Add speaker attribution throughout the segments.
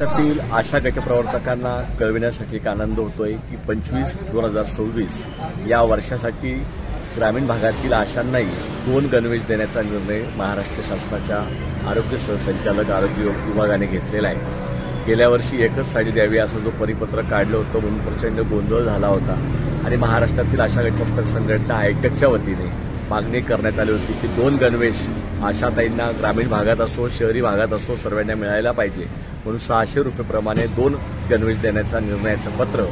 Speaker 1: महाराष्ट्रातील आशा गटप्रवर्तकांना कळविण्यासाठी एक आनंद होतोय की 25/2026 या वर्षासाठी ग्रामीण भागातील आशांनाही 2 गणवेश देण्याचा निर्णय महाराष्ट्र शासनाच्या आरोग्य सहसंचालक आरोग्य विभागाने घेतलेला आहे। गेल्या वर्षी एकच साडी द्यावी असं जो परिपत्रक काढलं होतं म्हणून प्रचंड गोंधळ झाला होता आणि महाराष्ट्रातील आशा गटप्रवर्तक संघटना आयटकच्या वतीने मागणी करण्यात आली होती की 2 गणवेश आशाताईंना ग्रामीण भागात असो शहरी भागात असो सर्वांना मिळायला पाहिजे म्हणून 600 रुपये प्रमाणे 2 गणवेश देण्याचा निर्णयाचं पत्र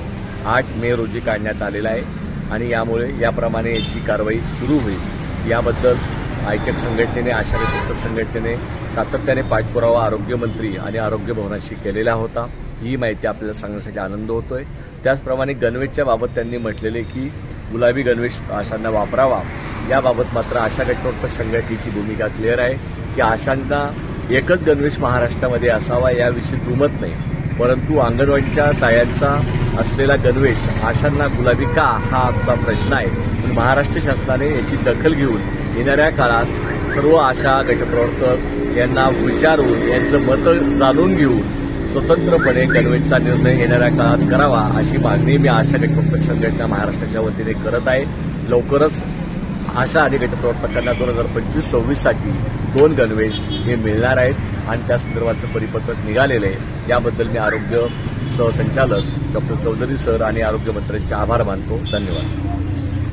Speaker 1: 8 मे रोजी काढण्यात आलेलं आहे आणि यामुळे याप्रमाणे याची कारवाई सुरू होईल। याबद्दल आयटक संघटनेने आशा गटप्रवर्तक संघटनेने सातत्याने पाठपुरावा आरोग्यमंत्री आणि आरोग्य भवनाशी केलेला होता। ही माहिती आपल्याला सांगण्यासाठी आनंद होतोय। त्याचप्रमाणे गणवेशच्या बाबत त्यांनी म्हटलेले की गुलाबी गणवेश आशांना वापरावा। याबाबत मात्र आशा गटप्रवर्तक संघटनेची भूमिका क्लिअर आहे की आशांना एकच गणवेश महाराष्ट्रामध्ये असावा याविषयी दुमत नाही, परंतु अंगणवाडीच्या तायांचा असलेला गणवेश आशांना गुलाबी का हा आमचा प्रश्न आहे। पण महाराष्ट्र शासनाने याची दखल घेऊन येणाऱ्या काळात सर्व आशा गटप्रवर्तक यांना विचारून यांचं मत जाणून घेऊन स्वतंत्रपणे गणवेशचा निर्णय येणाऱ्या काळात करावा अशी मागणी मी आशा गटप्रवर्तक संघटना महाराष्ट्राच्या वतीने करत आहे। लवकरच आशा आणि गटप्रवर्तकांना 2025-26 साठी 2 गणवेश हे मिळणार आहेत आणि त्या संदर्भाचं परिपत्रक निघालेलं आहे। याबद्दल मी आरोग्य सहसंचालक डॉक्टर चौधरी सर आणि आरोग्य मंत्र्यांचे आभार मानतो। धन्यवाद।